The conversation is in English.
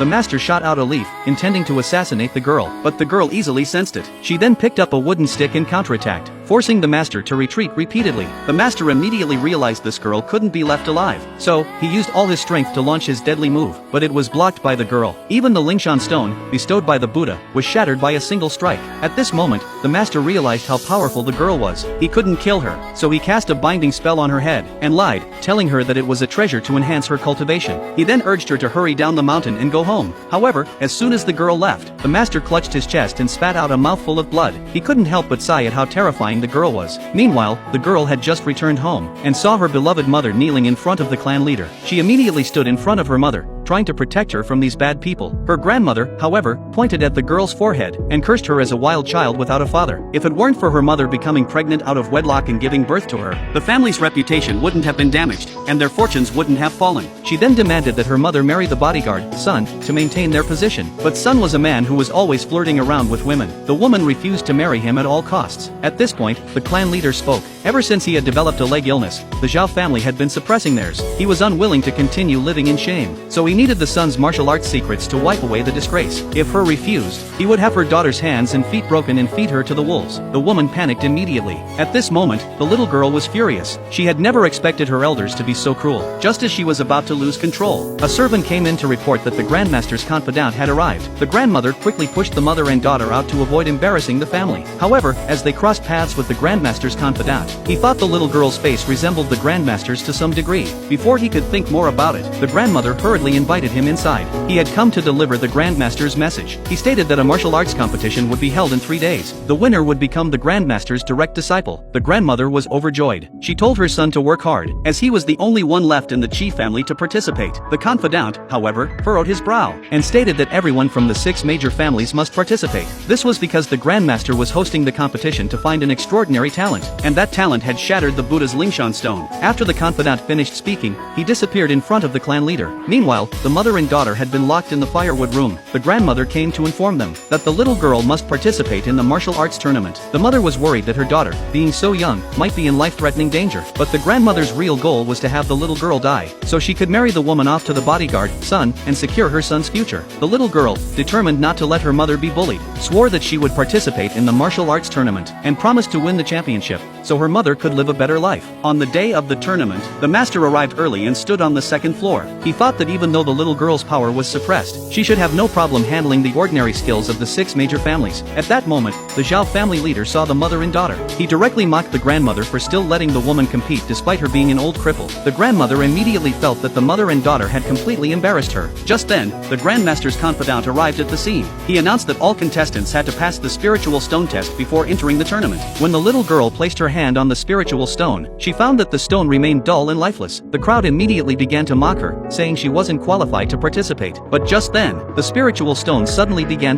the master shot out a leaf, intending to assassinate the girl, but the girl easily sensed it. She then picked up a wooden stick and counterattacked, forcing the master to retreat repeatedly. The master immediately realized this girl couldn't be left alive, so he used all his strength to launch his deadly move, but it was blocked by the girl. Even the Lingshan stone, bestowed by the Buddha, was shattered by a single strike. At this moment, the master realized how powerful the girl was. He couldn't kill her, so he cast a binding spell on her head, and lied, telling her that it was a treasure to enhance her cultivation. He then urged her to hurry down the mountain and go home. However, as soon as the girl left, the master clutched his chest and spat out a mouthful of blood. He couldn't help but sigh at how terrifying the girl was. Meanwhile, the girl had just returned home, and saw her beloved mother kneeling in front of the clan leader. She immediately stood in front of her mother, trying to protect her from these bad people. Her grandmother, however, pointed at the girl's forehead, and cursed her as a wild child without a father. If it weren't for her mother becoming pregnant out of wedlock and giving birth to her, the family's reputation wouldn't have been damaged, and their fortunes wouldn't have fallen. She then demanded that her mother marry the bodyguard, Sun, to maintain their position. But Sun was a man who was always flirting around with women. The woman refused to marry him at all costs. At this point, the clan leader spoke. Ever since he had developed a leg illness, the Zhao family had been suppressing theirs. He was unwilling to continue living in shame, so he needed the son's martial arts secrets to wipe away the disgrace. If her refused, he would have her daughter's hands and feet broken and feed her to the wolves. The woman panicked immediately. At this moment, the little girl was furious. She had never expected her elders to be so cruel. Just as she was about to lose control, a servant came in to report that the Grandmaster's confidant had arrived. The grandmother quickly pushed the mother and daughter out to avoid embarrassing the family. However, as they crossed paths with the Grandmaster's confidant, he thought the little girl's face resembled the Grandmaster's to some degree. Before he could think more about it, the grandmother hurriedly invited him inside. He had come to deliver the Grandmaster's message. He stated that a martial arts competition would be held in 3 days. The winner would become the Grandmaster's direct disciple. The grandmother was overjoyed. She told her son to work hard, as he was the only one left in the Qi family to participate. The confidant, however, furrowed his brow, and stated that everyone from the 6 major families must participate. This was because the Grandmaster was hosting the competition to find an extraordinary talent, and that talent had shattered the Buddha's Lingshan stone. After the confidant finished speaking, he disappeared in front of the clan leader. Meanwhile, the mother and daughter had been locked in the firewood room. The grandmother came to inform them that the little girl must participate in the martial arts tournament. The mother was worried that her daughter, being so young, might be in life-threatening danger, but the grandmother's real goal was to have the little girl die, so she could marry the woman off to the bodyguard, Sun, and secure her son's future. The little girl, determined not to let her mother be bullied, swore that she would participate in the martial arts tournament, and promised to win the championship, so her mother could live a better life. On the day of the tournament, the master arrived early and stood on the 2nd floor. He thought that even though the little girl's power was suppressed, she should have no problem handling the ordinary skills of the 6 major families. At that moment, the Zhao family leader saw the mother and daughter. He directly mocked the grandmother for still letting the woman compete despite her being an old cripple. The grandmother immediately felt that the mother and daughter had completely embarrassed her. Just then, the Grandmaster's confidant arrived at the scene. He announced that all contestants had to pass the spiritual stone test before entering the tournament. When the little girl placed her hand on the spiritual stone, she found that the stone remained dull and lifeless. The crowd immediately began to mock her, saying she wasn't qualified to participate. But just then, the spiritual stone suddenly began